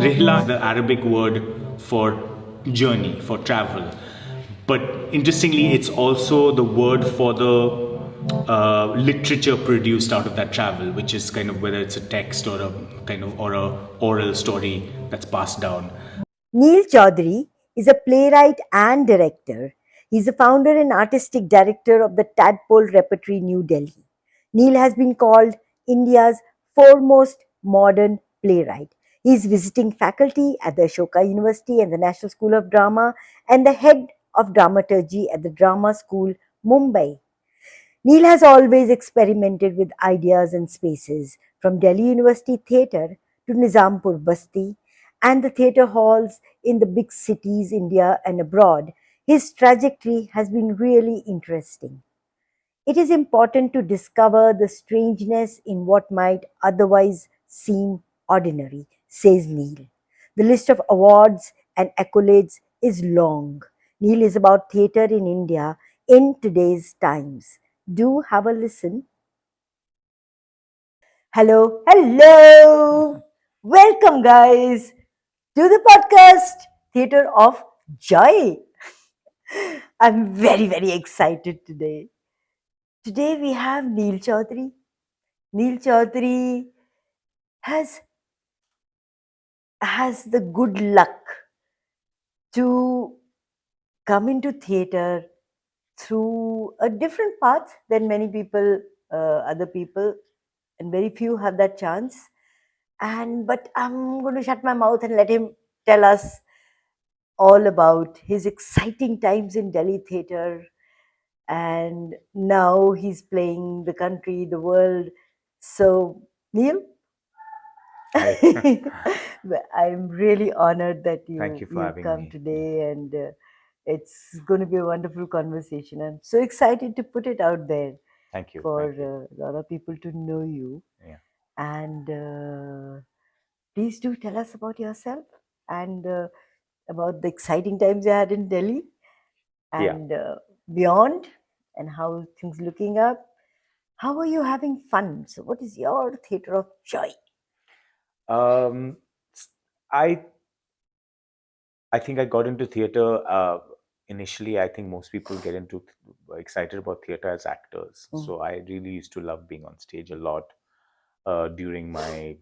Rihla is the Arabic word for journey, for travel. But interestingly, it's also the word for the literature produced out of that travel, which is kind of whether it's a text or a kind of or a oral story that's passed down. Neel Chaudhuri is a playwright and director. He's the founder and artistic director of the Tadpole Repertory, New Delhi. Neel has been called India's foremost modern playwright. He is visiting faculty at the Ashoka University and the National School of Drama and the head of Dramaturgy at the Drama School, Mumbai. Neel has always experimented with ideas and spaces, from Delhi University Theatre to Nizampur Basti and the theatre halls in the big cities, India and abroad. His trajectory has been really interesting. It is important to discover the strangeness in what might otherwise seem ordinary, says Neel. The list of awards and accolades is long. Neel is about theatre in India in today's times. Do have a listen. Hello, hello. Welcome, guys, to the podcast Theatre of Joy. I'm very, very excited today. Today we have Neel Chaudhuri. Neel Chaudhuri has the good luck to come into theatre through a different path than many people, other people, and very few have that chance. But I'm going to shut my mouth and let him tell us all about his exciting times in Delhi theatre. And now he's playing the country, the world. So, Neel, Hi. I'm really honored that Thank you for you've having come me. today, and it's going to be a wonderful conversation. I'm so excited to put it out there Thank you. for Thank you. a lot of people to know you. Yeah. And please do tell us about yourself and about the exciting times you had in Delhi Yeah. and beyond, and how things looking up. How are you having fun? So, what is your theatre of joy? Um, I I think I got into theater initially. I think most people get into excited about theater as actors. Mm. So I really used to love being on stage a lot during my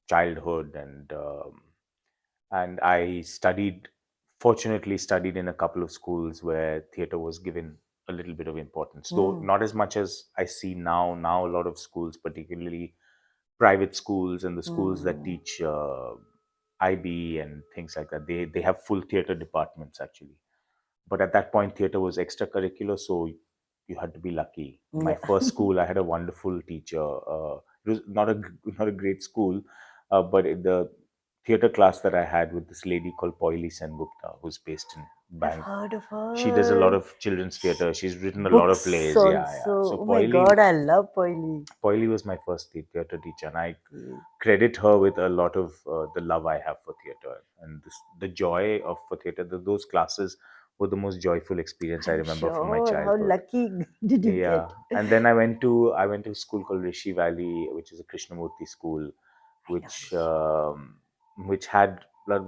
childhood, and I studied. Fortunately, studied in a couple of schools where theater was given a little bit of importance, though Mm. not as much as I see now. Now, a lot of schools, particularly private schools and the schools that Mm. teach IB and things like that, they have full theater departments actually. But at that point, theater was extracurricular, so you had to be lucky. My Yeah. first school, I had a wonderful teacher. It was not a great school, the theater class that I had with this lady called Poili Sengupta, who's based in I've Bang. heard of She does a lot her. of children's theater. She's written a lot of Books plays. Yeah, yeah. also. So Oh my god, I love Poili. Poili was my first theater teacher, and I Great. credit her with a lot of the love I have for theater and the joy of for theater. Those classes were the most joyful experience I I'm remember from my sure. How childhood. lucky did you Yeah, get? and then I went to a school called Rishi Valley, which is a Krishnamurti school, I know which Rishi. had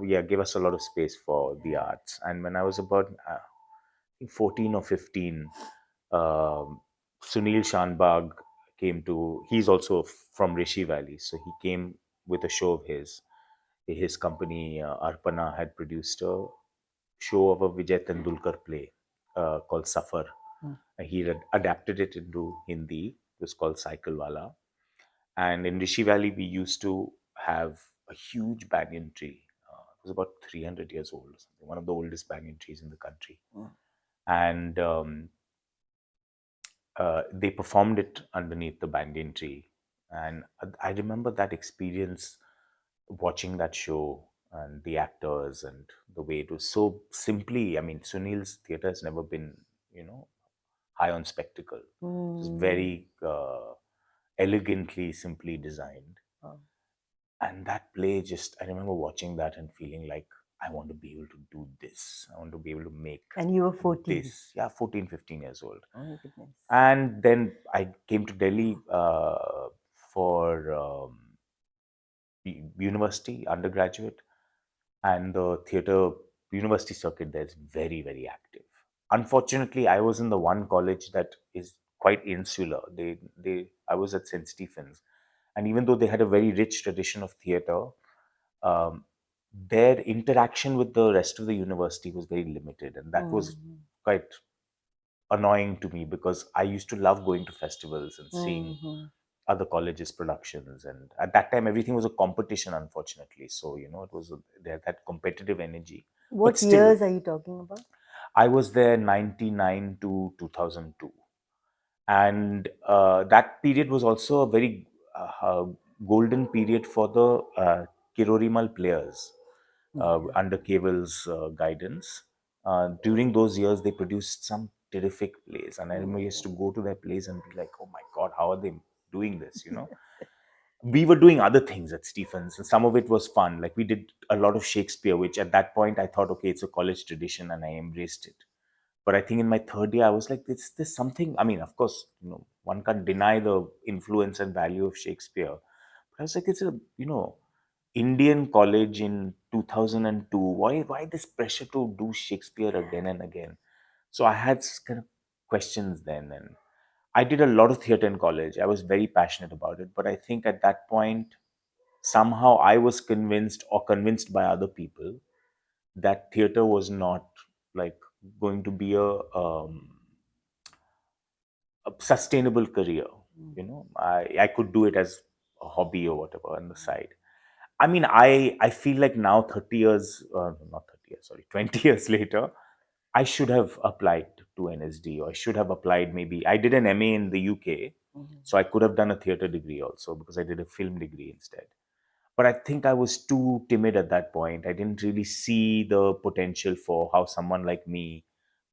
yeah, gave us a lot of space for the arts. And when I was about I think 14 or 15, um, Sunil Shanbag came to. He's also from Rishi Valley, so he came with a show of his. His company Arpana had produced a show of a Vijay Tendulkar play called Safar. Mm. He had adapted it into Hindi. It was called Cycle Wala. And in Rishi Valley, we used to have a huge banyan tree. It was about 300 years old, or something, one of the oldest banyan trees in the country. Mm. And they performed it underneath the banyan tree. And I remember that experience watching that show and the actors and the way it was so simply. I mean, Sunil's theater has never been, you know, high on spectacle. It was Mm. very elegantly, simply designed. Oh. And that play just, I remember watching that and feeling like, I want to be able to do this. I want to be able to make And you were 14. this. Yeah, 14, 15 years old. Oh my goodness. And then I came to Delhi for university, undergraduate. and the theater university circuit there is very, very active. Unfortunately, I was in the one college that is quite insular. I was at St. Stephen's, and even though they had a very rich tradition of theater, um, their interaction with the rest of the university was very limited, and that was Mhm. quite annoying to me because I used to love going to festivals and seeing Mhm. other colleges' productions. And at that time, everything was a competition, unfortunately. So, it was they had that competitive energy. But What still, years are you talking about? I was there 99 to 2002. And that period was also a very golden period for the Kirorimal players Yeah. under Keval's guidance. During those years, they produced some terrific plays, and I remember I used to go to their plays and be like, "Oh my God, how are they doing this?" We were doing other things at Stephens, and some of it was fun. Like we did a lot of Shakespeare, which at that point I thought, okay, it's a college tradition, and I embraced it. But I think in my third year, I was like, there's something. I mean, of course, one can't deny the influence and value of Shakespeare. But I was like, it's a Indian college in 2002. Why this pressure to do Shakespeare again and again? So I had kind of questions then, and I did a lot of theater in college. I was very passionate about it, but I think at that point, somehow I was convinced or convinced by other people that theater was not like going to be a sustainable career. I could do it as a hobby or whatever on the side. I mean, I feel like now 30 years, not 30 years, sorry, 20 years later, I should have applied to NSD, or I should have applied. Maybe I did an MA in the UK, Mhm. so I could have done a theater degree also because I did a film degree instead. But I think I was too timid at that point. I didn't really see the potential for how someone like me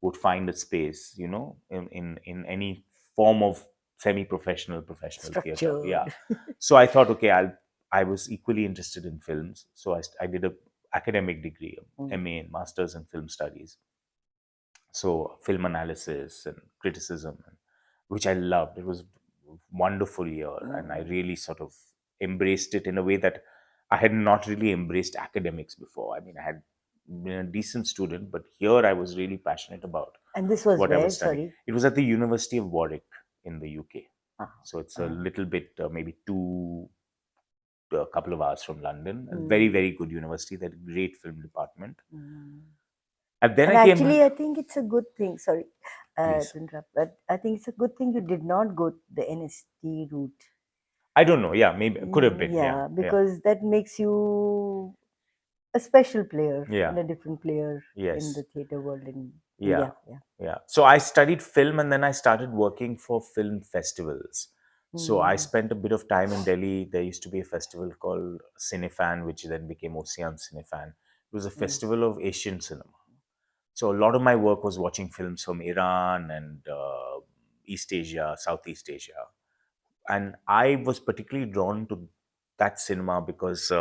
would find a space, in any form of semi-professional, professional theater. Yeah. Structured. So I thought, okay, I was equally interested in films, so I did a academic degree, Mm. MA in Masters in Film Studies, so film analysis and criticism, which I loved. It was a wonderful year, and I Mm. really sort of embraced it in a way that I had not really embraced academics before. I mean, I had been a decent student, but here I was really passionate about And this was what I where? was studying. Sorry. It was at the University of Warwick in the UK. Uh, So it's a uh, little bit, maybe a couple of hours from London. A very, mm, very good university. They had a great film department. mm. And then And I came, actually, I think it's a good thing. Sorry please. to interrupt, but I think it's a good thing you did not go the NST route. I don't know. Yeah, maybe could have been. Yeah, Yeah, yeah, because that makes you a special player yeah. and a different player in the Yes. theater world in Yeah, India. Yeah. yeah. So I studied film, and then I started working for film festivals. So I Mm, spent a bit of time in Delhi. There used to be a festival called Cinefan, which then became Ocean Cinefan. It was a mm, festival of Asian cinema. So a lot of my work was watching films from Iran and East Asia, Southeast Asia. And I was particularly drawn to that cinema because,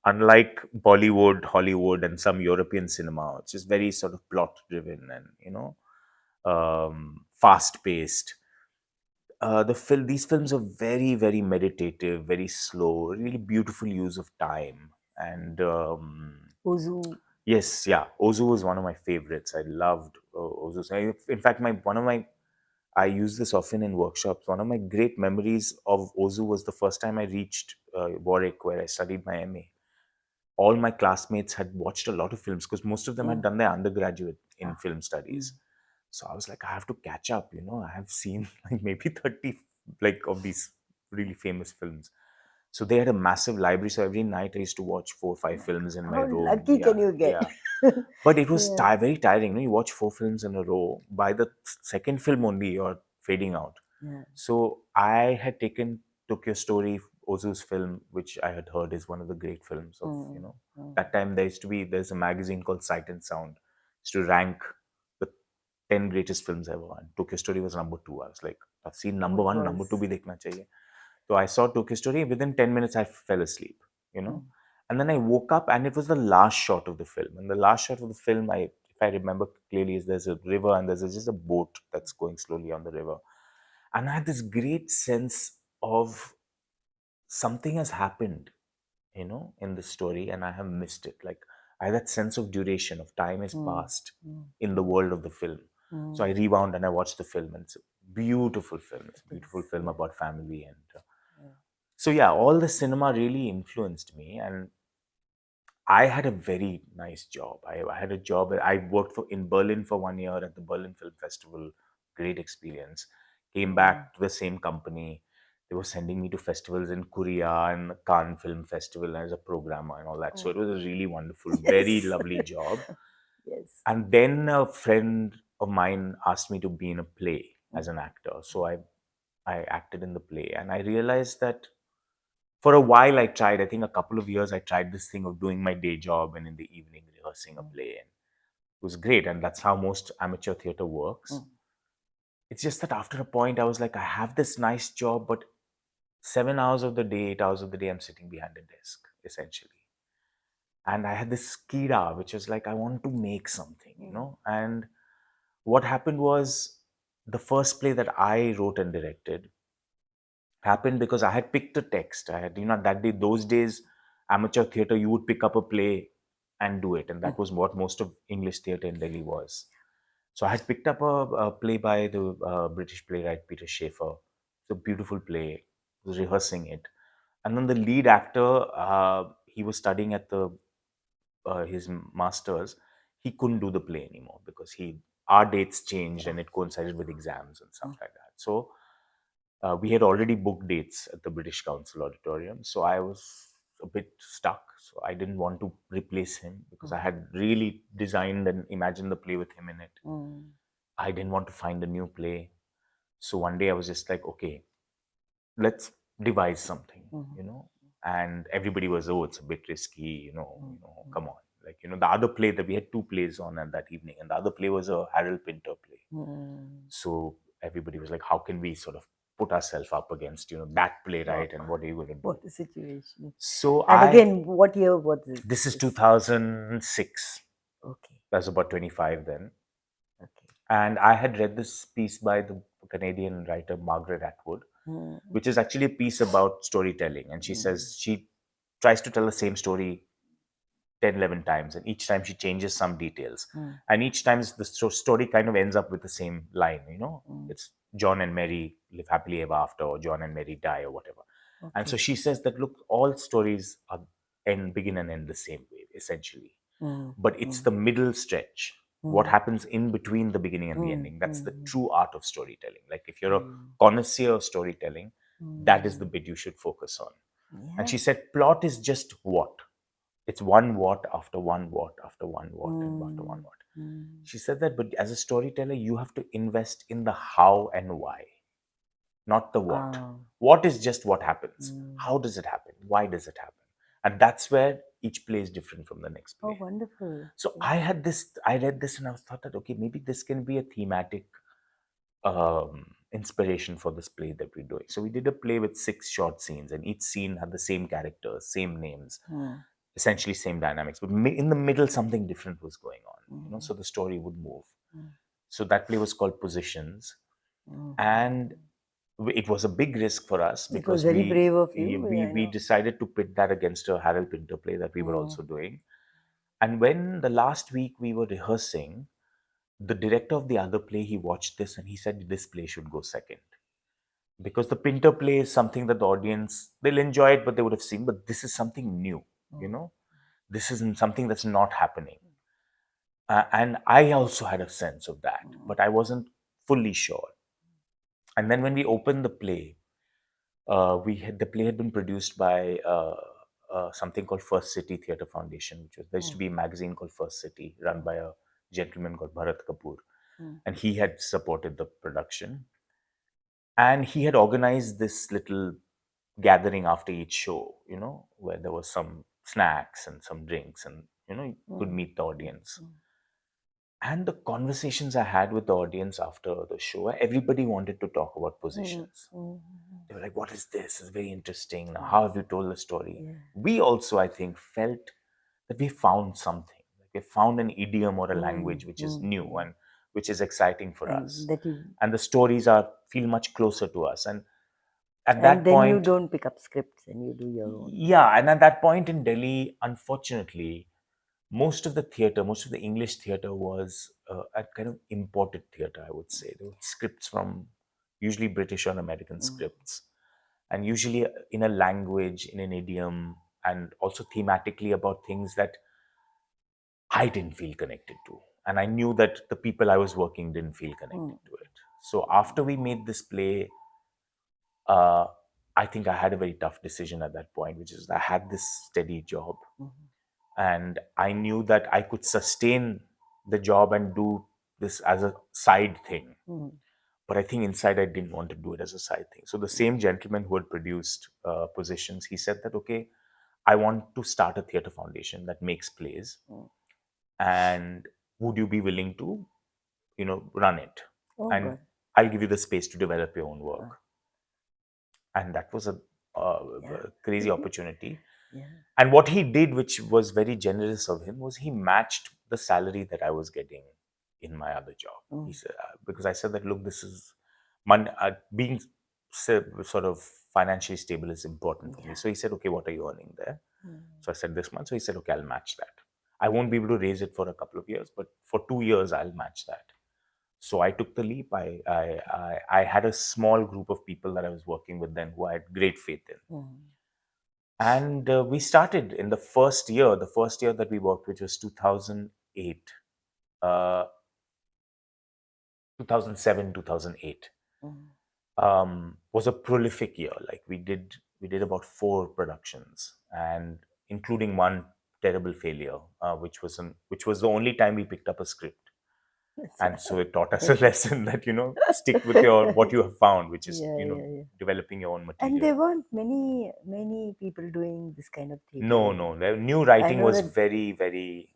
unlike Bollywood, Hollywood, and some European cinema, which is very sort of plot driven and fast paced, these films are very, very meditative, very slow, really beautiful use of time. And Ozu. yes, yeah, Ozu was one of my favorites. I loved Ozu. In fact, my one of my I use this often in workshops. One of my great memories of Ozu was the first time I reached Warwick, where I studied my MA. All my classmates had watched a lot of films because most of them had Mm, done their undergraduate in ah, film mm, studies. So I was like, I have to catch up. I have seen like maybe 30 like of these really famous films. So they had a massive library. So every night I used to watch 4 or 5 films in my how room. lucky Yeah, can you get? yeah. But it was Yeah. very tiring. You watch 4 films in a row. By the second film only, you're fading out. Yeah. So I had taken Tokyo Story, Ozu's film, which I had heard is one of the great films of, Mm, mm, that time there's a magazine called Sight and Sound. Used to rank the 10 greatest films ever. And Tokyo Story was number two. I was like, I've seen oh, number it one, number two was. bhi dekhna chahiye. So I saw Tokyo Story. Within 10 minutes, I fell asleep, you know. Mm, And then I woke up, and it was the last shot of the film. And the last shot of the film, if I remember clearly, is there's a river and there's just a boat that's going slowly on the river. And I had this great sense of something has happened. in the story, and I have missed it. Like, I had that sense of duration, of time has passed in the world of the film. So I rewound and I watched the film, and it's a beautiful film. It's a It beautiful is. film Yeah. about family, and Yeah. so yeah, all the cinema really influenced me, and I had a very nice job. I had a job. I worked in Berlin for 1 year at the Berlin Film Festival. Great experience. Came back to the same company. They were sending me to festivals in Korea and the Cannes Film Festival as a programmer and all that. So it was a really wonderful, very Yes. lovely job. Yes. And then a friend of mine asked me to be in a play as an actor. So I acted in the play, and I realized that for a while I tried. I think a couple of years I tried this thing of doing my day job and in the evening rehearsing a play, and it was great. And that's how most amateur theater works. It's just that after a point I was like, I have this nice job, but 7 hours of the day, 8 hours of the day, I'm sitting behind a desk essentially. And I had this skira, which was like, I want to make something. And what happened was, the first play that I wrote and directed happened because I had picked a text. I had, that day, those days, amateur theater, you would pick up a play and do it. And that was what most of English theater in Delhi was. So I had picked up a play by the British playwright Peter Shaffer. It's a beautiful play. I was rehearsing it. And then the lead actor, he was studying at his master's. He couldn't do the play anymore because our dates changed and it coincided with exams and stuff like that. So we had already booked dates at the British Council Auditorium, so I was a bit stuck. So I didn't want to replace him because I had really designed and imagined the play with him in it. I didn't want to find a new play. So one day I was just like, okay, let's devise something. And everybody was, oh, it's a bit risky, come on. Like, the other play that we had two plays on at that evening, and the other play was a Harold Pinter play. So everybody was like, how can we sort of put ourselves up against, that playwright, and what are you going to do? What a situation. So And again, what year was this? this is 2006. Okay. I was about 25 then. Okay. And I had read this piece by the Canadian writer Margaret Atwood, which is actually a piece about storytelling. And she says she tries to tell the same story 10, 11 times, and each time she changes some details. And each time the story kind of ends up with the same line. It's John and Mary live happily ever after, or John and Mary die, or whatever. And so she says that, look, all stories begin and end the same way, essentially. But it's the middle stretch, what happens in between the beginning and the ending. That's the true art of storytelling. Like, if you're a connoisseur of storytelling, that is the bit you should focus on. And she said, plot is just what? It's one what after one what after one what and after one what. She said that, but as a storyteller, you have to invest in the how and why, not the what. What is just what happens. How does it happen? Why does it happen? And that's where each play is different from the next play. Oh, wonderful. So I read this and I thought that, okay, maybe this can be a thematic inspiration for this play that we're doing. So we did a play with 6 short scenes, and each scene had the same characters, same names, essentially same dynamics. But in the middle, something different was going on, so the story would move. So that play was called Positions. And it was a big risk for us It was because very brave of we, you. we, I we know. decided to pit that against a Harold Pinter play that we were also doing. And when the last week we were rehearsing, the director of the other play, he watched this and he said, this play should go second. Because the Pinter play is something that the audience, they'll enjoy it, but they would have seen, but this is something new. This isn't something that's not happening. And I also had a sense of that, but I wasn't fully sure. And then when we opened the play, the play had been produced by something called First City Theatre Foundation, which was, there used to be a magazine called First City, run by a gentleman called Bharat Kapoor, and he had supported the production. And he had organized this little gathering after each show, where there was some snacks and some drinks, and you could meet the audience. And the conversations I had with the audience after the show, everybody wanted to talk about Positions. They were like, what is this? It's very interesting. Now, how have you told the story? We also, I think, felt that we found something. Like, we found an idiom or a language which is new and which is exciting for us. And the stories feel much closer to us. at And that then you point, don't pick up scripts and you do your own. yeah, and at that point in Delhi, unfortunately, most of the theater, most of the English theater was a kind of imported theater, I would say. There were scripts from usually British or American Mm. scripts, and usually in a language, in an idiom, and also thematically about things that I didn't feel connected to. And I knew that the people I was working didn't feel connected Mm. to it. So after we made this play, uh, I think I had a very tough decision at that point, which is I had this steady job Mm. and I knew that I could sustain the job and do this as a side thing. Mm. But I think inside I didn't want to do it as a side thing. So the same gentleman who had produced Positions, he said that, okay, I want to start a theatre foundation that makes plays, Mm. and would you be willing to, run it? Oh And God. I'll give you the space to develop your own Uh, work. And that was yeah. a crazy opportunity. Yeah. And what he did, which was very generous of him, was he matched the salary that I was getting in my other job. He Mm. said, because I said that, look, this is being sort of financially stable is important for me. Yeah. So he said, okay, what are you earning there? Mm. So I said this month. So he said, okay, I'll match that. I won't be able to raise it for a couple of years, but for 2 years, I'll match that. So I took the leap. I had a small group of people that I was working with then who I had great faith in. Mm. And we started in the first year that we worked, which was 2008, 2007, 2008, Mm. was a prolific year. Like we did about 4 productions, and including one terrible failure, which was the only time we picked up a script. And so it taught us a lesson that, stick with your what you have found, which is, Yeah, yeah, yeah. developing your own And material. there weren't many people doing this kind of No, theater. no. The new I writing know was that. very, very.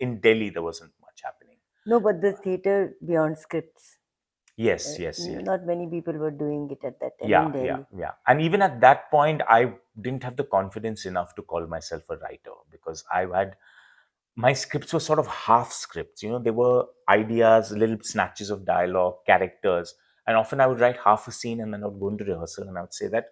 In Delhi, there wasn't much happening. No, but the theater beyond scripts. Yes, yes, yes. Not many people were doing it at that time Yeah, in yeah, Delhi. yeah. And even at that point, I didn't have the confidence enough to call myself a writer because I had my scripts were sort of half scripts. They were ideas, little snatches of dialogue, characters. And often I would write half a scene and then I would go into rehearsal and I would say that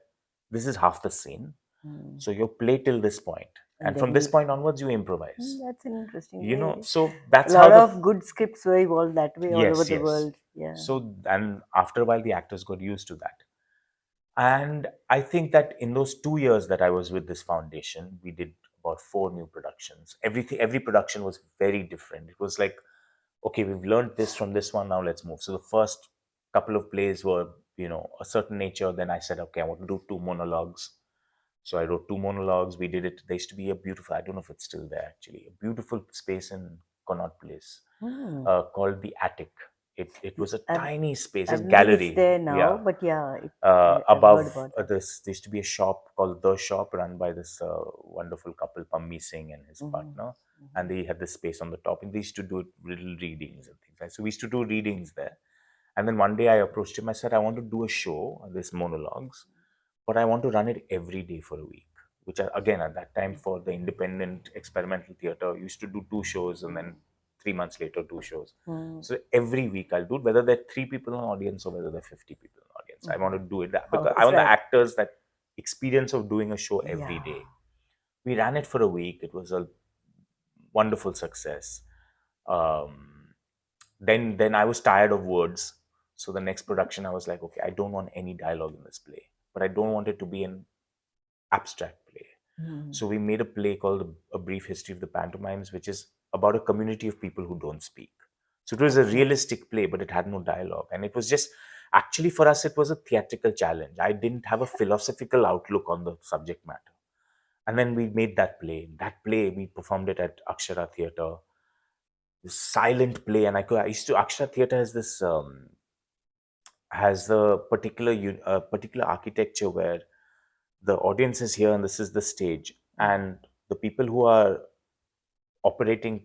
this is half the scene. Mm. So you play till this point. And And then from this you. point onwards, you improvise. That's an interesting way. So A that's how lot the. of good scripts were evolved that way all over Yes, the yes. world. Yeah. So, and after a while, the actors got used to that. And I think that in those 2 years that I was with this foundation, we did about 4 new productions. Every production was very different. It was like, okay, we've learned this from this one, now let's move. So the first couple of plays were, a certain nature. Then I said, okay, I want to do 2 monologues. So I wrote 2 monologues. We did it. There used to be a beautiful, I don't know if it's still there actually, a beautiful space in Connaught Place Hmm. called the Attic. It was a I've, tiny space, I a don't think it's gallery. there now, Yeah. but yeah, I've heard Above about that. this, there used to be a shop called The Shop run by this wonderful couple, Pammi Singh and his Hmm. partner. And they had this space on the top, and they used to do little readings and things. Like. So we used to do readings there. And then one day I approached him. I said, I want to do a show, this monologues, but I want to run it every day for a week. Which again, at that time, for the independent experimental theater, used to do 2 shows and then 3 months later 2 shows. Hmm. So every week I'll do it, whether there are 3 people in the audience or whether there are 50 people in the audience. I want to do it How because I was want the that? actors that experience of doing a show every Yeah. day. We ran it for a week. It was a wonderful success. Um, then I was tired of words. So the next production, I was like, okay, I don't want any dialogue in this play, but I don't want it to be an abstract play. Hmm. So we made a play called A Brief History of the Pantomimes, which is about a community of people who don't speak. So it was a Okay. realistic play, but it had no dialogue. And it was just, actually for us, it was a theatrical challenge. I didn't have a philosophical outlook on the subject matter. And then we made that play. That play, we performed it at Akshara Theatre, this silent play. And I used to, Akshara Theatre has this, has a particular architecture where the audience is here and this is the stage, and the people who are operating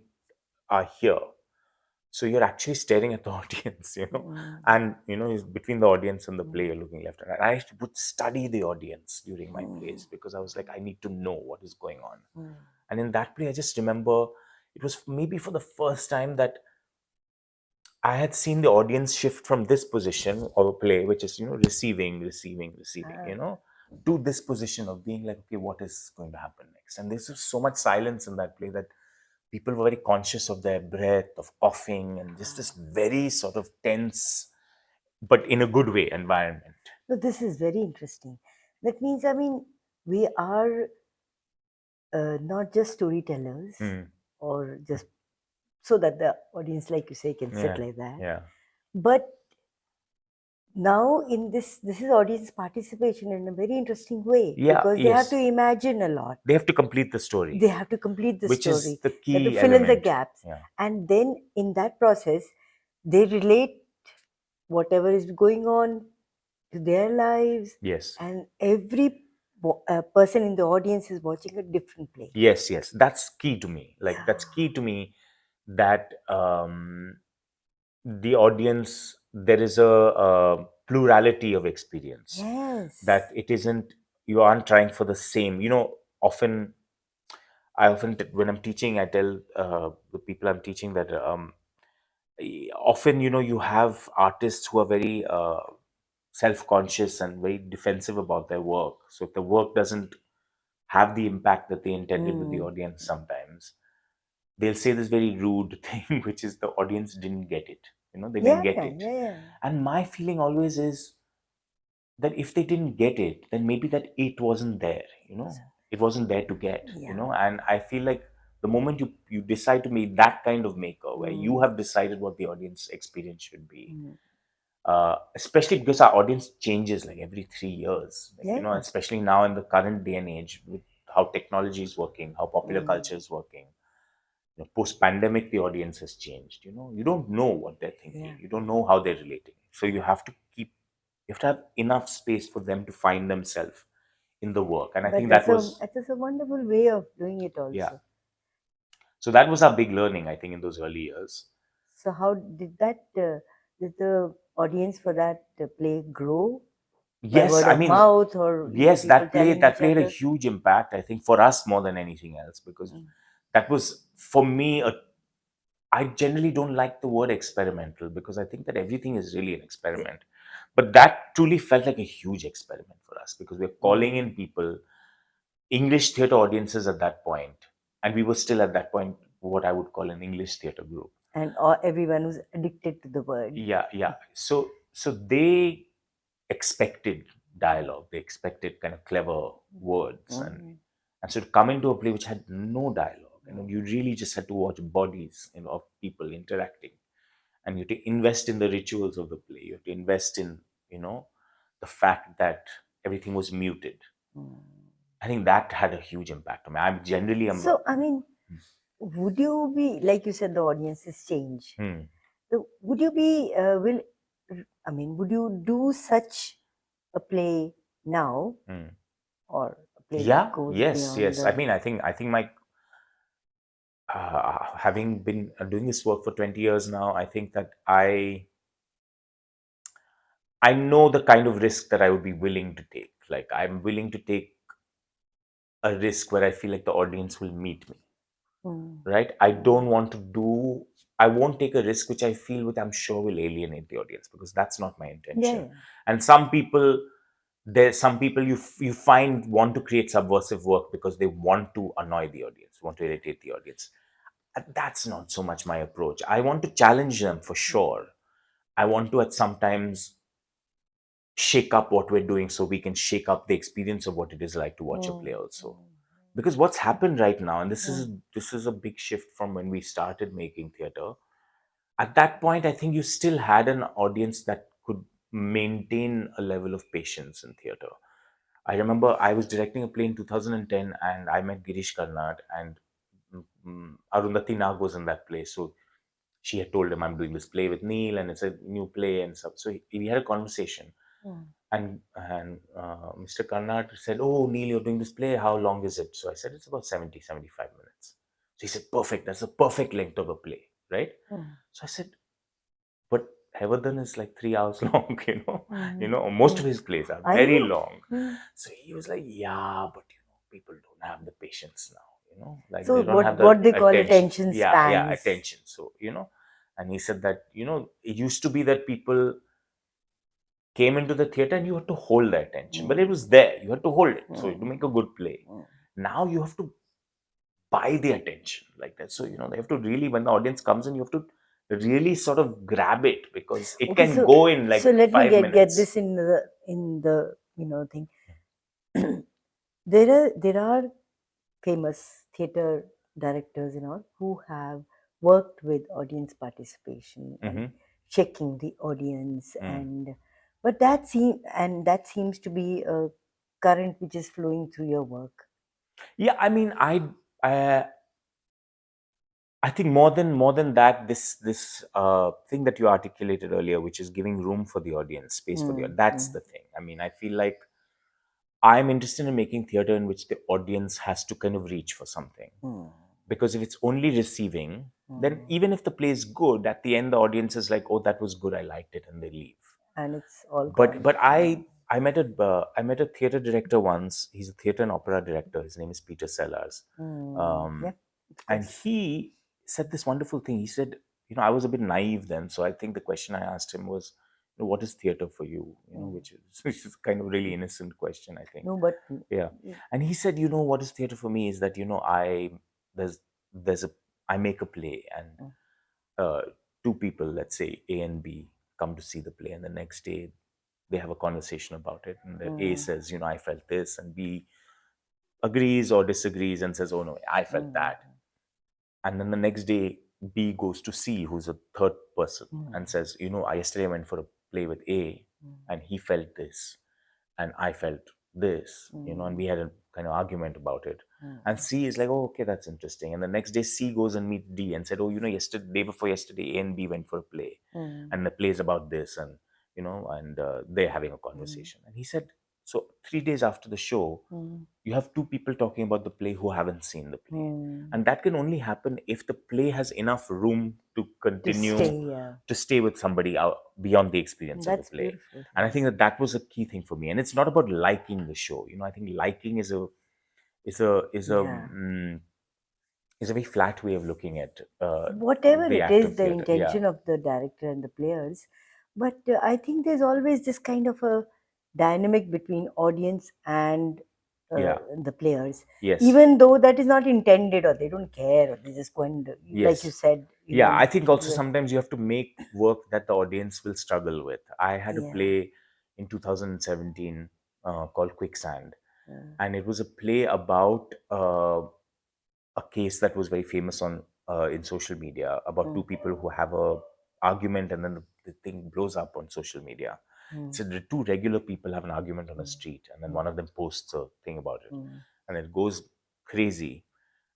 are here, so you're actually staring at the audience, Hmm. and is between the audience and the play, you're looking left and right. I would study the audience during my Hmm. plays because I was like, I need to know what is going on. Hmm. And in that play, I just remember it was maybe for the first time that I had seen the audience shift from this position of a play, which is, receiving, to this position of being like, okay, what is going to happen next? And there's just so much silence in that play that people were very conscious of their breath, of coughing, and just this very sort of tense, but in a good way, environment. So this is very interesting. That means, I mean, we are not just storytellers, Hmm. or just so that the audience, like you say, can sit Yeah, like that. yeah, But now in this is audience participation in a very interesting way, yeah, because they have to yes. imagine a lot. They have to complete the story, They have to complete the which is story. the They have to key fill in the element. gaps. Yeah. And then in that process, they relate whatever is going on to their lives. Yes. And every person in the audience is watching a different play. Yes, yes. That's key to me. Like, Yeah. that's key to me, that the audience, there is a plurality of experience, that Yes. it isn't, you aren't trying for the same, often when I'm teaching, I tell the people I'm teaching that often, you have artists who are very self-conscious and very defensive about their work. So if the work doesn't have the impact that they intended with the Mm. audience, sometimes they'll say this very rude thing, which is the audience didn't get it. They didn't Yeah, get yeah, it. yeah. And my feeling always is that if they didn't get it, then maybe that it wasn't there. It wasn't there to get. Yeah. And I feel like the moment you decide to be that kind of maker, where you Mm. have decided what the audience experience should be, Mm. especially because our audience changes like every 3 years, like, Yeah. especially now in the current day and age, with how technology is working, how popular Mm. culture is working. Post pandemic, the audience has changed. You don't know what they're thinking, Yeah. you don't know how they're relating, so you have to have enough space for them to find themselves in the work. And I But think that was, that's a wonderful way of doing it yeah, also. so that was our big learning, I think, in those early years. So how did the audience for that play grow by Yes, word I of mean, mouth, or yes, people telling that each played a other? huge impact, I think, for us more than anything else, because Mm. that was for me a I generally don't like the word experimental, because I think that everything is really an experiment. But that truly felt like a huge experiment for us, because we're calling in Mm. people, English theatre audiences at that point, and we were still at that point what I would call an English theatre group. And everyone who's addicted to the word. Yeah, yeah. So they expected dialogue, they expected kind of clever words, Mm. and so to come into a play which had no dialogue, you really just had to watch bodies, of people interacting, and you have to invest in the rituals of the play. You have to invest in, the fact that everything was muted. Mm. I think that had a huge impact on me. I'm generally So, I mean, would you be, like you said, the audiences change? hmm, So would you be I mean, would you do such a play now, hmm. or a play that Yeah, goes yes, beyond yes. I the? mean, I think my having been doing this work for 20 years now, I think that I know the kind of risk that I would be willing to take. Like, I'm willing to take a risk where I feel like the audience will meet me, Mm. right? I Mm. don't want to do, I won't take a risk which I feel, which I'm sure will alienate the audience, because that's not my Yeah, intention. yeah. And there's some people you find want to create subversive work because they want to annoy the audience, want to irritate the audience. And that's not so much my approach. I want to challenge them for sure. I want to at sometimes shake up what we're doing, so we can shake up the experience of what it is like to watch a Mm. play also. Because what's happened right now, and this is Mm. this is a big shift from when we started making theater. At that point, I think you still had an audience that could maintain a level of patience in theater. I remember I was directing a play in 2010, and I met Girish Karnad, and Arundhati Nag was in that play. So she had told him, I'm doing this play with Neel, and it's a new play and stuff. So we had a conversation, Mm. and Mr. Karnad said, "Oh, Neel, you're doing this play. How long is it?" So I said, "It's about 70-75 minutes." So he said, "Perfect. That's the perfect length of a play, right?" Mm. So I said, "But Heaven is like 3 hours long, Mm. most of Mm. his plays are I very know. long." Mm. So he was like, "Yeah, but people don't have the patience now, like So they don't what have the what they call attention." attention Yeah, yeah, spans. attention. So And he said that, it used to be that people came into the theater and you had to hold their attention, but it was there. You had to hold it. So to make a good play, now you have to buy the attention like that. So, they have to really, when the audience comes in, you have to really sort of grab it, because it Okay, can go in like so let me 5 get minutes. this in the thing. There are famous theater directors and all who have worked with audience participation and Hmm. checking the audience, Mm. and but that seems to be a current which is flowing through your work. Yeah, I mean, I I think more than that, this thing that you articulated earlier, which is giving room for the audience, space for the audience, that's the thing. I mean, I feel like I'm interested in making theater in which the audience has to kind of reach for something. Because if it's only receiving, then even if the play is good, at the end the audience is like, "Oh, that was good. I liked it," and they leave. And it's all But gone. but I met a theater director once. He's a theater and opera director. His name is Peter Sellars. Yeah, of And course. he said this wonderful thing. He said, I was a bit naive then, so I think the question I asked him was, what is theater for you? Which is kind of really innocent question, I think. No, but Yeah. And he said, what is theater for me is that, there's there's a I make a play, and uh, two people, let's say A and B, come to see the play, and the next day they have a conversation about it, and the A says, I felt this, and B agrees or disagrees and says, oh no, I felt that. And then the next day, B goes to C, who's a third person, and says, yesterday I went for a play with A, and he felt this, and I felt this, and we had a kind of argument about it. And C is like, oh, okay, that's interesting. And the next day, C goes and meets D and said, oh, yesterday, day before yesterday, A and B went for a play, and the play is about this, and they're having a conversation. And he said, so 3 days after the show, you have two people talking about the play who haven't seen the play. And that can only happen if the play has enough room to to continue stay, yeah. to stay with somebody out beyond the experience of the That's play. beautiful. And I think that was a key thing for me. And it's not about liking the show. I think liking is a is a Yeah. mm, is a very flat way of looking at Whatever the it act is, of the theater. Yeah, intention of the director and the players, but I think there's always this kind of a dynamic between audience and yeah, the players, yes, even though that is not intended, or they don't care, or they just go and like you yes. said, Yeah, I think also sometimes you have to make work that the audience will struggle with. I had a yeah. play in 2017 called Quicksand, and it was a play about a case that was very famous on in social media, about two people who have a argument, and then the thing blows up on social media. So the two regular people have an argument on a street, and then one of them posts a thing about it, and it goes crazy,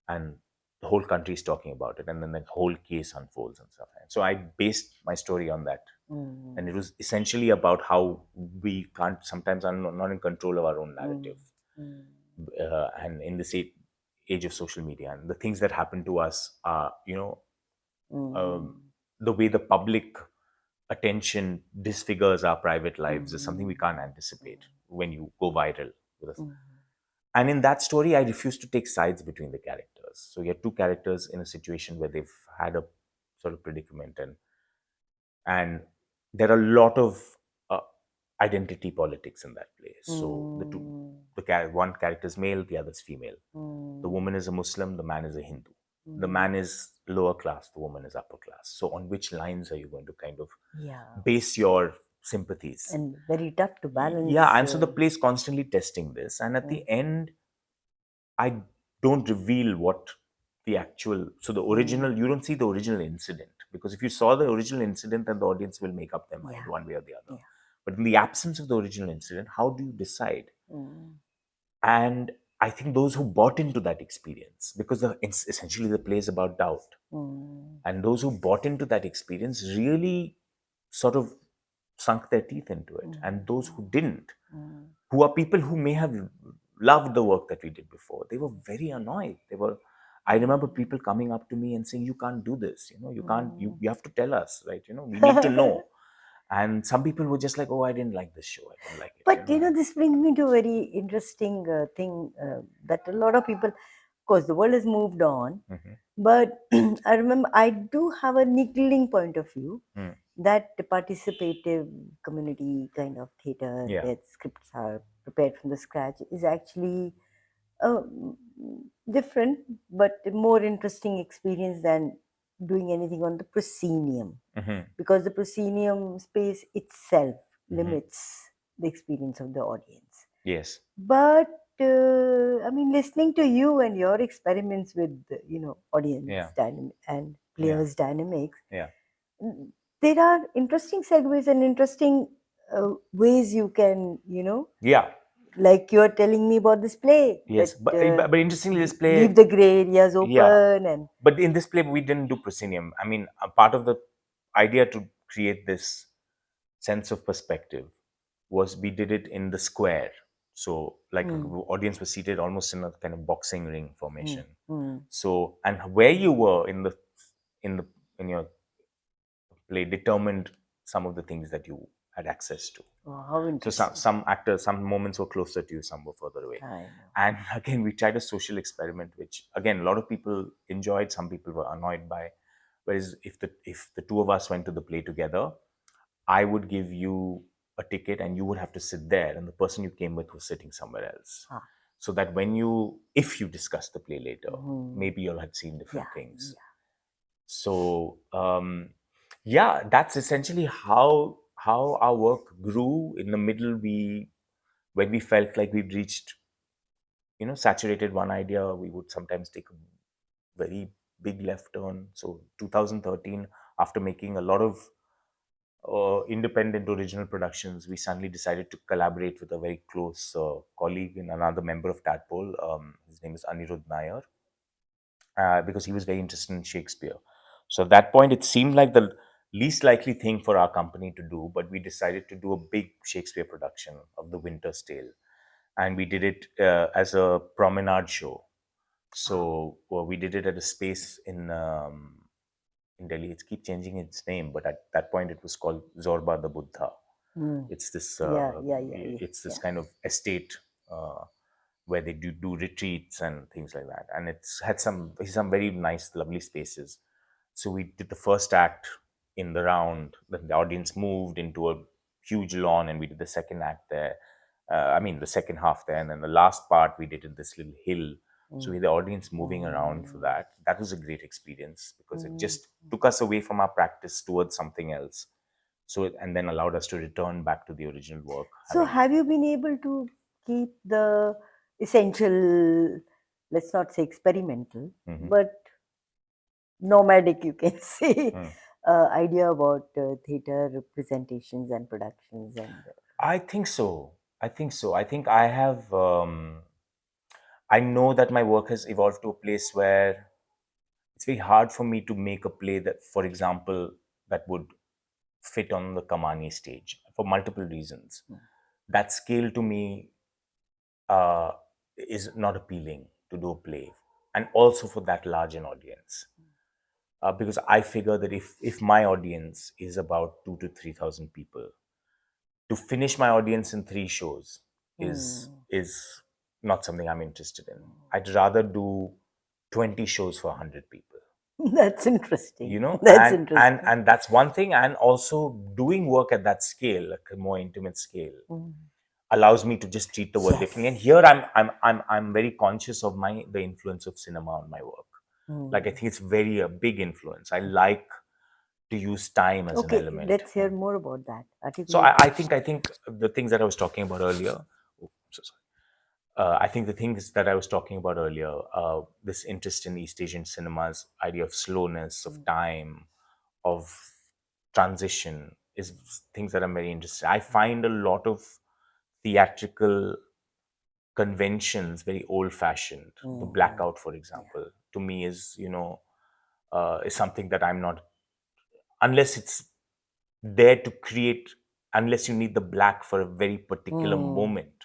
and the whole country is talking about it, and then the whole case unfolds and stuff. And so I based my story on that, and it was essentially about how we can't sometimes are not in control of our own narrative, and in this age of social media, and the things that happen to us are, the way the public attention disfigures our private lives is something we can't anticipate when you go viral with us. And in that story, I refuse to take sides between the characters. So you have two characters in a situation where they've had a sort of predicament, and there are a lot of uh, identity politics in that play. So one character is male, the other is female. The woman is a Muslim, the man is a Hindu. The man is lower class, the woman is upper class. So on which lines are you going to kind of Yeah, base your sympathies? and very tough to Yeah, balance. and so the play is constantly testing this, and at the end, I don't reveal what the actual. So the original, you don't see the original incident, because if you saw the original incident, then the audience will make up their mind Yeah, one way or the other. yeah. But in the absence of the original incident, how do you decide? And I think those who bought into that experience, because it's essentially the play is about doubt, and those who bought into that experience really sort of sunk their teeth into it, and those who didn't, who are people who may have loved the work that we did before, they were very annoyed. I remember people coming up to me and saying, you can't do this, you can't, you have to tell us, right, we need to know. And some people were just like, oh, I didn't like this show, I didn't like it, But this brings me to a very interesting thing that a lot of people course, the world has moved on, Mm-hmm. but I remember I do have a niggling point of view Mm. that the participative community kind of theater Yeah. where scripts are prepared from the scratch is actually a different but more interesting experience than doing anything on the proscenium, Mm-hmm. because the proscenium space itself Mm-hmm. limits the experience of the audience. Yes. But I mean, listening to you and your experiments with audience Yeah. and Yeah. players dynamics, Yeah. there are interesting segues and interesting ways you can Yeah. like you're telling me about this play Yes. that But interestingly, this leave play, the gray areas yeah. open and But in this play, we didn't do proscenium. I mean, a part of the idea to create this sense of perspective was we did it in the square. So, like, the mm, audience was seated almost in a kind of boxing ring mm, formation. mm. So, and where you were in the in your play determined some of the things that you had access to. Oh, how So interesting. some actors, some moments were closer to you, some were further away. I know. And again, we tried a social experiment, which again a lot of people enjoyed, some people were annoyed by. Whereas if the two of us went to the play together, I would give you a ticket and you would have to sit there, and the person you came with was sitting somewhere else. Ah. So that if you discuss the play later, Mhm. maybe you'll had seen different Yeah, things. yeah. So yeah, that's essentially how our work grew. In the middle, when we felt like we'd reached, saturated one idea, we would sometimes take a very big left turn. So 2013, after making a lot of independent original productions, we suddenly decided to collaborate with a very close colleague and another member of Tadpole. His name is Anirudh Nair, because he was very interested in Shakespeare. So at that point, it seemed like the least likely thing for our company to do, but we decided to do a big Shakespeare production of The Winter's Tale. And we did it as a promenade show. So we did it at a space in Delhi. It keeps changing its name, but at that point, it was called Zorba the Buddha. Mm. It's this Yeah, yeah, yeah, yeah, it's this yeah. kind of estate where they do retreats and things like that, and it's had some very nice, lovely spaces. So we did the first act in the round. Then the audience moved into a huge lawn, and we did the second act there. I mean, the second half there, and then the last part we did in this little hill. So we had the audience moving around for that. That was a great experience because it just took us away from our practice towards something else. And then allowed us to return back to the original work. So, have you been able to keep the essential, let's not say experimental, Mhm. but nomadic, you can say, Mm. idea about theater representations and productions and I think so. I think so. I think I have. I know that my work has evolved to a place where it's very hard for me to make a play that, for example, that would fit on the Kamani stage for multiple reasons. That scale to me uh, is not appealing to do a play, and also for that large an audience. Because I figure that if my audience is about 2 to 3 thousand people, to finish my audience in 3 shows is not something I'm interested in. I'd rather do 20 shows for 100 people. that's interesting. That's And and interesting. and that's one thing. And also doing work at that scale, like a more intimate scale, allows me to just treat the work differently. And Yes. here I'm very conscious of the influence of cinema on my work. Like, I think it's very a big influence. I like to use time as an Okay, element. let's hear more about that. So Articulate. I think the things that I was talking about earlier. Oh, so sorry. I think the things that I was talking about earlier, this interest in East Asian cinemas, idea of slowness, of time, of transition, is things that I'm very interested. I find a lot of theatrical conventions very old-fashioned. The blackout, for example, to me is something that I'm not, unless it's there to create, unless you need the black for a very particular moment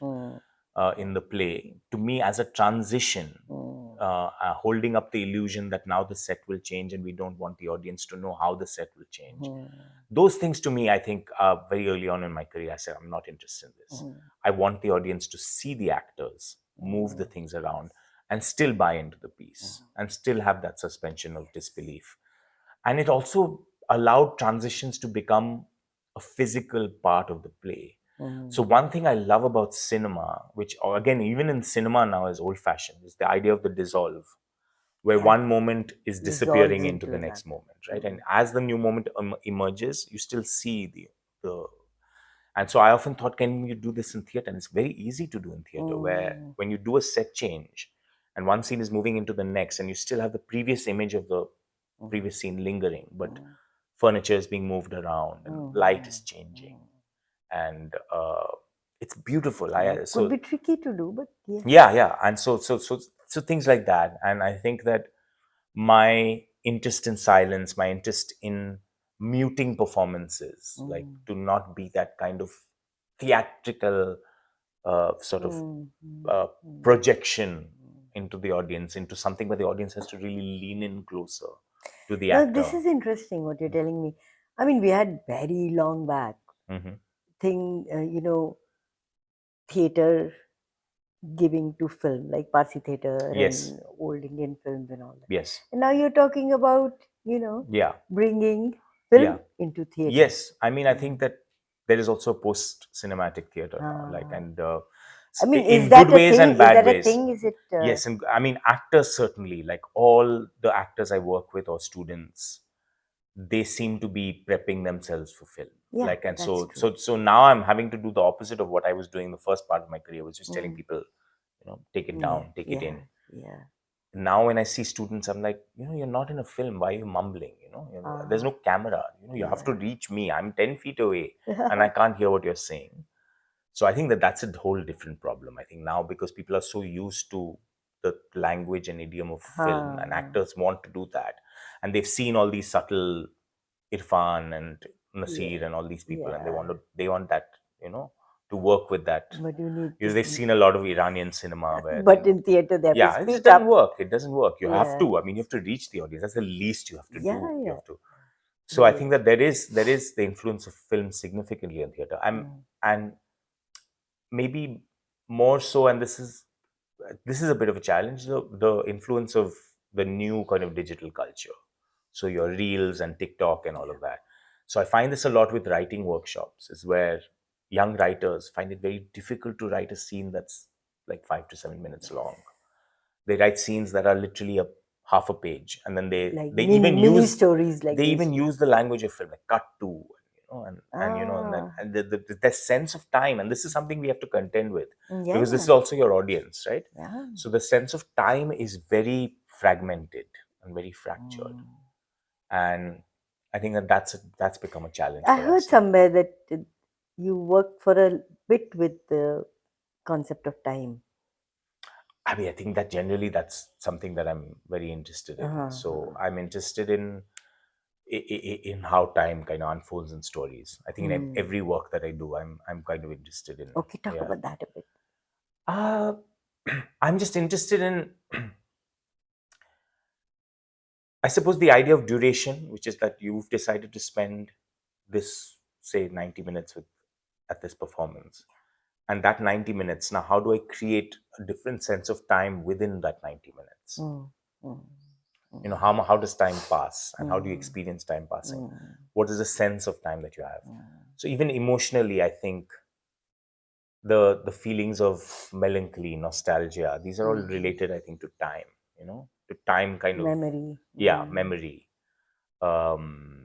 in the play. To me, as a transition, holding up the illusion that now the set will change and we don't want the audience to know how the set will change. Those things, to me, I think, very early on in my career, I said, I'm not interested in this. I want the audience to see the actors move the things around, and still buy into the piece and still have that suspension of disbelief. And it also allowed transitions to become a physical part of the play. So one thing I love about cinema, which again even in cinema now is old fashioned, is the idea of the dissolve, where Yeah. one moment is Dissolves disappearing into into the next another. moment, right? And as the new moment emerges, you still see the and so I often thought, can you do this in theater? And it's very easy to do in theater, where when you do a set change and one scene is moving into the next, and you still have the previous image of the previous scene lingering, but furniture is being moved around and light is changing, and it's beautiful. Yeah, I could so be tricky to do, but yes. yeah, and so things like that. And I think that my interest in silence, my interest in muting performances, like to not be that kind of theatrical sort of uh, projection into the audience, into something where the audience has to really lean in closer to the Now, this actor. is interesting what you're telling me. I mean, we had very long back Hmm. thing, theater giving to film, like Parsi theater Yes, and old Indian films and all that. yes, And now you're talking about, yeah, bringing yeah. film into theater. Yes, I mean, I think that there is also a post cinematic theater now, like, Ah. and I mean, is in good that a ways thing? and Is bad that a ways. thing? Is it? Yes, and I mean, actors certainly, like all the actors I work with or students, they seem to be prepping themselves for film. Yeah, Like, and that's so true. so so now I'm having to do the opposite of what I was doing the first part of my career, which was telling people, take it Yeah, down, take it yeah, in. yeah. Now when I see students, I'm like, you're not in a film, why are you mumbling? There's no camera, you have to reach me, I'm 10 feet away and I can't hear what you're saying. So I think that that's a whole different problem, I think, now, because people are so used to the language and idiom of film, and Ah, actors want to do that, and they've seen all these subtle Irfan and Nasir yeah, and all these people, and yeah. they want that, you know to work with that. But you need to. They've seen a lot of Iranian cinema where, But in theater, they have to yeah, it just speak doesn't up. work. It doesn't work. You have Yeah, to. I mean, you have to reach the audience. That's the least you have to yeah, do. You yeah, have to. So I yeah. think that there is the influence of film significantly on theater. And maybe more so, and this is a bit of a challenge. The influence of the new kind of digital culture. So your reels and TikTok and all of that. So I find this a lot with writing workshops, is where young writers find it very difficult to write a scene that's like 5 to 7 minutes long. They write scenes that are literally a half a page, and then they Like they mini even mini use stories like they this. even use the language of film, like cut to, and then Ah, and the sense of time, and this is something we have to contend with, because this is yeah, also your audience, right? yeah. So the sense of time is very fragmented and very fractured, Mm. and I think that that's become a challenge I for heard us now. somewhere that you worked for a bit with the concept of time. I mean, I think that generally that's something that I'm very interested in. So Uh-huh. I'm interested in how time kind of unfolds in stories. I think in Hmm. every work that I do, I'm kind of interested in. Okay, talk Yeah. about that a bit. Uh, I'm just interested in, I suppose, the idea of duration, which is that you've decided to spend this, say, 90 minutes at this performance. And that 90 minutes, now, how do I create a different sense of time within that 90 minutes? Mm, mm, How does time pass, and how do you mm, experience time passing? mm, What is the sense of time that you have? mm. So even emotionally, I think the feelings of melancholy, nostalgia, these are all related, I think, to time, to time kind of, Memory. yeah, memory. um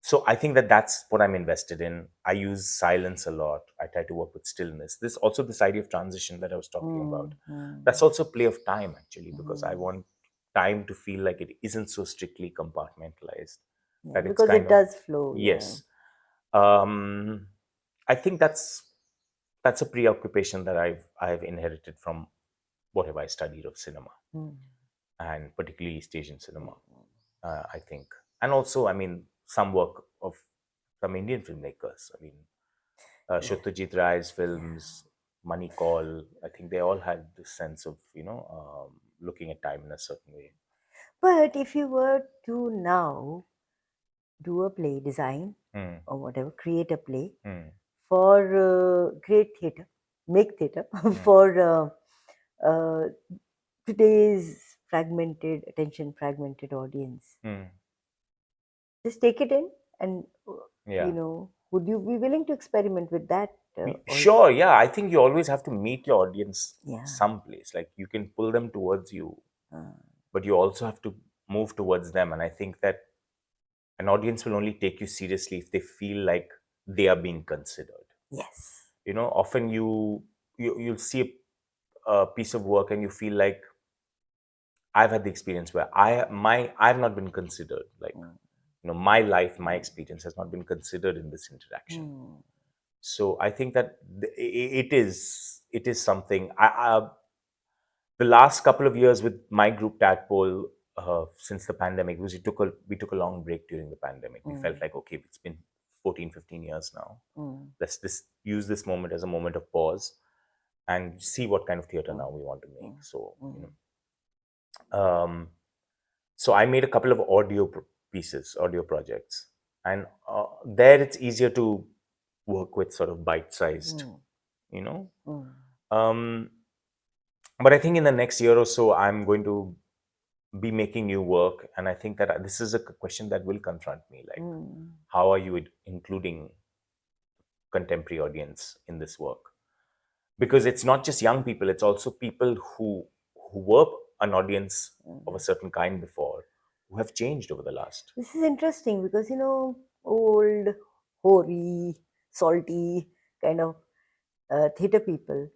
so I think that that's what I'm invested in. I use silence a lot. I try to work with stillness. This also, this idea of transition that I was talking about, Mm, mm, that's also play of time, actually, because I mm. want time to feel like it isn't so strictly compartmentalized, Yeah, that it's because kind it of, does flow. Yeah. yes. I think that's a preoccupation that I've inherited from whatever I studied of cinema, Mm, and particularly East Asian cinema, I think. And also, I mean, some work of some Indian filmmakers. I mean, yeah. Satyajit Ray's Yeah. films, Money Call, I think they all had this sense of, looking at time in a certain way. But if you were to now do a play, design Mm, or whatever, create a play mm, for create theater, make theater mm, for uh, today's fragmented attention, fragmented audience. Mm. Just take it in, and Yeah. would you be willing to experiment with that also? Sure, yeah. I think you always have to meet your audience Yeah. someplace. Like you can pull them towards you, Uh, but you also have to move towards them. And I think that an audience will only take you seriously if they feel like they are being considered. yes. Often you'll see a piece of work and you feel like I've had the experience where I've not been considered. Like Mm, my life, my experience has not been considered in this interaction. mm, So I think that it is something. The last couple of years with my group Tadpole, since the pandemic, because we took a long break during the pandemic. We felt mm, like, okay, it's been 14, 15 years now. mm, Let's this use this moment as a moment of pause and see what kind of theater mm, now we want to make. mm, So mm, um, so I made a couple of pieces, audio projects, and there it's easier to work with sort of bite-sized, mm, you know. mm, Um, but I think in the next year or so, I'm going to be making new work, and I think that this is a question that will confront me, like, mm, how are you including contemporary audience in this work? Because it's not just young people; it's also people who were an audience of a mm. certain kind before, who have changed over the last. This is interesting because old, hoary, salty kind of theater people.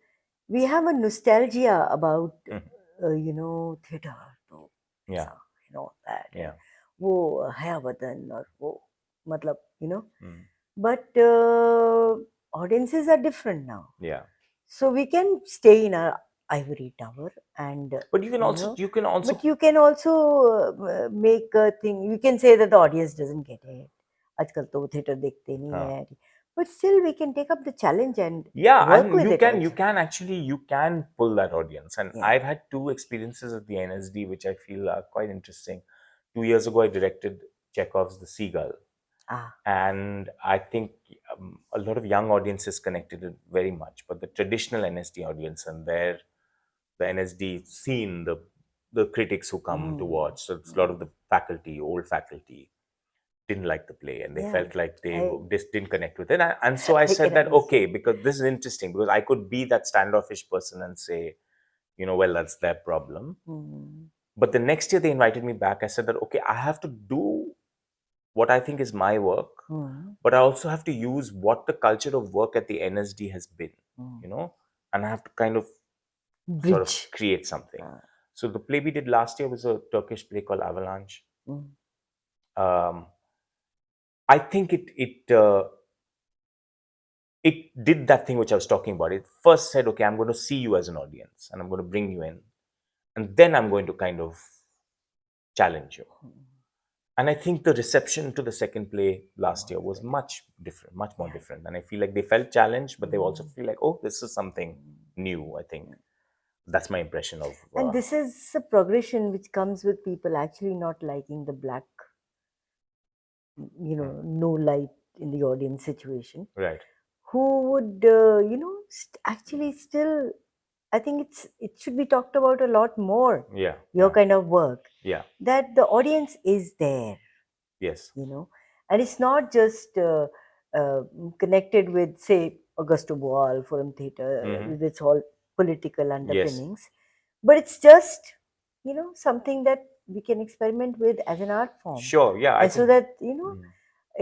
We have a nostalgia about Mhm. theater, तो Yeah, ऐसा, that, and yeah. वो है वतन और वो मतलब Mm. but audiences are different now, Yeah, so we can stay in our ivory tower and but you can also you can but also you can also make a thing. You can say that the audience doesn't get it, आजकल तो theater देखते नहीं uh, है, but still we can take up the challenge and yeah, work and with you it can you also. can actually you can pull that audience. And Yeah. I've had two experiences at the NSD which I feel are quite interesting. 2 years ago, I directed Chekhov's The Seagull, Ah. and I think a lot of young audiences connected it very much. But the traditional NSD audience and the NSD scene, the critics who come to Mm. watch, so it's a lot of Mm. the faculty, old faculty, didn't like the play, and they Yeah. felt like they I just didn't connect with it. And so I I said can that, okay, understand. because this is interesting, because I could be that standoffish person and say, well, that's their problem. Mm. But the next year they invited me back. I said that, okay, I have to do what I think is my work, Mm. but I also have to use what the culture of work at the NSD has been, Mm. and I have to kind of sort of Bridge. create something. Ah. So the play we did last year was a Turkish play called Avalanche. Mm. Um, I think it did that thing which I was talking about. It first said, okay, I'm going to see you as an audience and I'm going to bring you in. And then I'm going to kind of challenge you. And I think the reception to the second play last year was much different, much more Yeah. different. And I feel like they felt challenged, but they also Mm. feel like, oh, this is something new, I think. That's my impression of. And this is a progression which comes with people actually not liking the black, no light in the audience situation, Right. who would, actually still, I think it should be talked about a lot more, Yeah. your Yeah. kind of work, Yeah. that the audience is there, Yes. and it's not just uh, connected with, say, Augusto Boal, Forum Theatre, Hmm. with its all political Yes. underpinnings, but it's just, something that we can experiment with as an art form. Sure. Yeah. I And so think. that, Mm.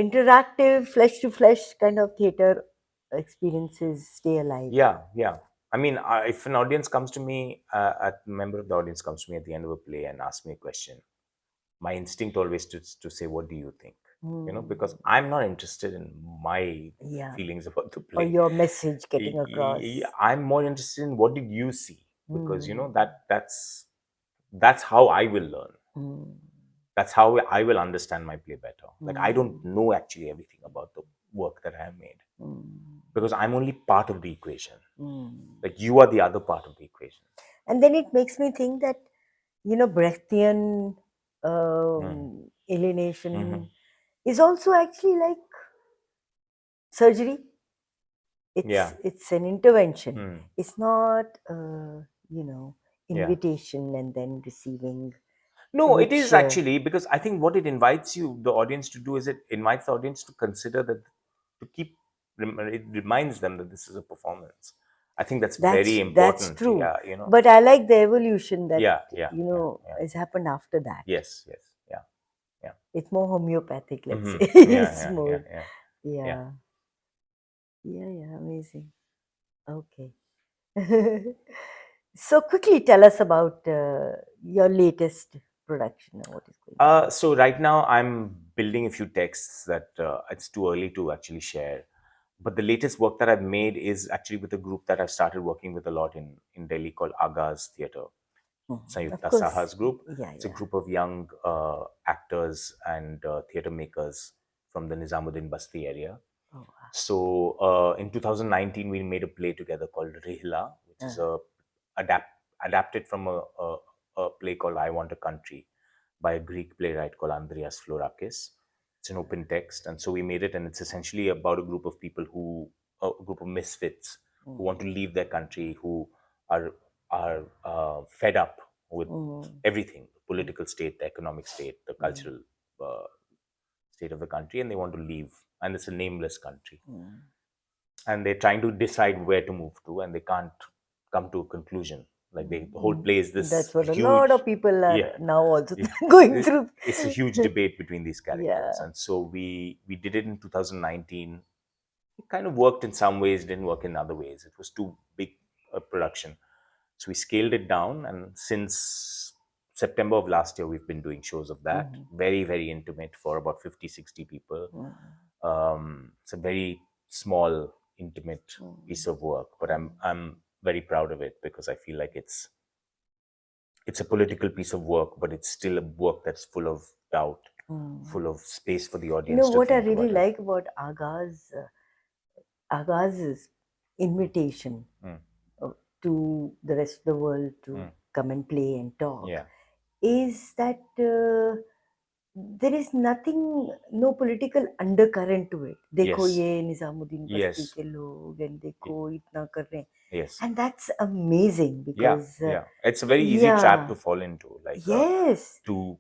interactive, flesh to flesh kind of theatre experiences stay alive. Yeah. Yeah. I mean, if an audience comes to me, a member of the audience comes to me at the end of a play and asks me a question, my instinct always to say, what do you think? Because Hmm. I'm not interested in my Yeah. feelings about the Or play. your message getting across. I'm more interested in what did you see, because Hmm. that's how I will learn. Hmm. That's how I will understand my play better. Like, I don't Hmm. know actually everything about the work that I have made, Hmm. because I'm only part of the equation. Hmm. Like, you are the other part of the equation. And then it makes me think that, Brechtian Mm. alienation Hmm. is also actually like surgery. It's Yeah. it's an intervention. Mm. It's not, you know, Yeah. invitation and then receiving, No, it is which actually, because I think what it invites you, the audience, to do is it invites the audience to consider that, to keep, it reminds them that this is a performance. I think that's very that's important. true. Yeah, you know. But I like the evolution that Yeah, yeah, yeah, yeah. has happened after that. Yes, yes, yeah, yeah. It's more homeopathic, let's say. Yeah, It's yeah, yeah, more, yeah, yeah. yeah, yeah, amazing. Okay. So quickly tell us about your latest production and what is going on. So right now I'm building a few texts that it's too early to actually share. But the latest work that I've made is actually with a group that I've started working with a lot in Delhi, called Agaz Theatre. Of Sayukta course, Saha's group. yeah, It's a yeah. group of young actors and theatre makers from the Nizampur Basti area. Oh, wow. So in 2019, we made a play together called Rihla, which is adapted from a play called I Want a Country by a Greek playwright called Andreas Florakis. It's an open text, and so we made it, and it's essentially about a group of people a group of misfits who want to leave their country, who are fed up with everything, the political state, the economic state, the cultural uh, state of the country, and they want to leave. And it's a nameless country, and they're trying to decide where to move to, and they can't come to a conclusion. Like the whole play is this That's what a lot huge, of people yeah, are now also yeah. going through. It's a huge debate between these characters, Yeah. and so we did it in 2019. It kind of worked in some ways, didn't work in other ways. It was too big a production, so we scaled it down. And since September of last year, we've been doing shows of that. Very, very intimate, for about 50, 60 people. It's a very small, intimate piece of work, but I'm very proud of it, because I feel like it's a political piece of work, but it's still a work that's full of doubt, full of space for the audience to What I think really about it. like about Agaz's invitation uh, to the rest of the world to come and play and talk Yeah. is that there is nothing, no political undercurrent to it. देखो Yes. ये निजामुद्दीन बस्ती Yes. के लोग and देखो इतना कर रहे हैं. Yes. And that's amazing Yeah. because Yeah. It's a very easy trap yeah, to fall into, like yes. to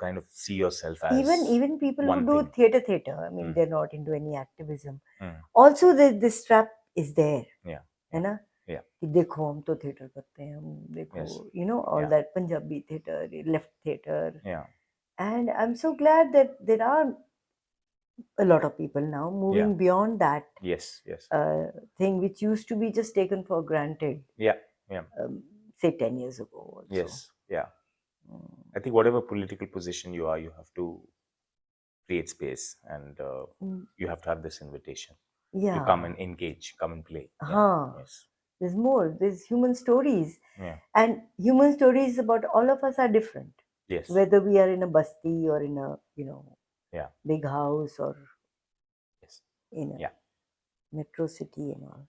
kind of see yourself Even as people who one do thing. theater, I mean, they're not into any activism. Mm. Also, this trap is there, Yeah. है ना? Yeah. कि देखो हम तो theater करते हैं, हम देखो, Yes. all Yeah. that Punjabi theater, left theater. Yeah. And I'm so glad that there are a lot of people now moving beyond that Yes. Yes. thing which used to be just taken for granted, Yeah. Yeah. say 10 years ago also. Yes. Yeah. I think whatever political position you are, you have to create space, and you have to have this invitation to Yeah. come and engage, come and play. Yeah. Huh. Yes. There's more. There's human stories. Yeah. And human stories about all of us are different. Yes. Whether we are in a basti or in a, Yeah. big house or Yes. in a Yeah. metro city and all.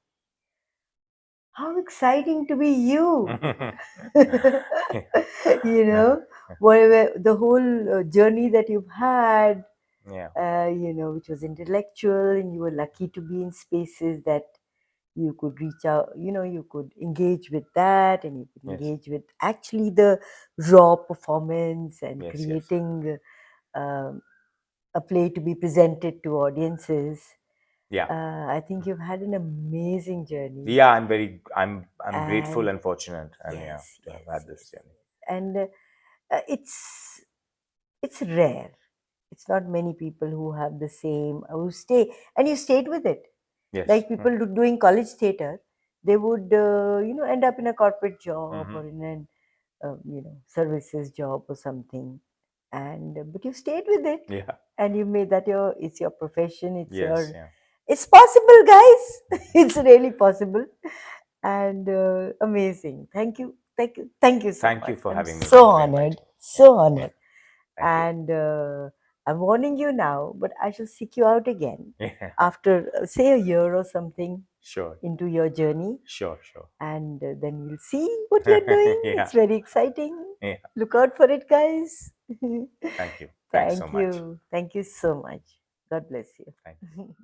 How exciting to be you! Yeah. Whatever the whole journey that you've had, Yeah. which was intellectual, and you were lucky to be in spaces that you could reach out, you could engage with that, and you could Yes. engage with actually the raw performance and Yes. Yes. creating a play to be presented to audiences. Yeah. I think you've had an amazing journey. Yeah. I'm grateful And and fortunate, and yes, to have yes, had this yes, journey. and it's rare. It's not many people who have the same, who stay, and you stayed with it. Yes. Like people doing college theater, they would end up in a corporate job or in an services job or something, and but you stayed with it. Yeah. And you made that it's your profession. Yes. Yeah. It's possible, guys. It's really possible, and amazing. Thank you, thank you so Thank you much. for I'm having me. so Thank you very much. honored, so Yeah. honored. Thank you. And I'm warning you now, but I shall seek you out again Yeah. after, say, a year or something Sure. into your journey, Sure. Sure. and then we'll see what you're doing. Yeah. It's very exciting. Yeah. Look out for it, guys. Thank you. Thanks so much. Thank you so much. God bless you. Thank you.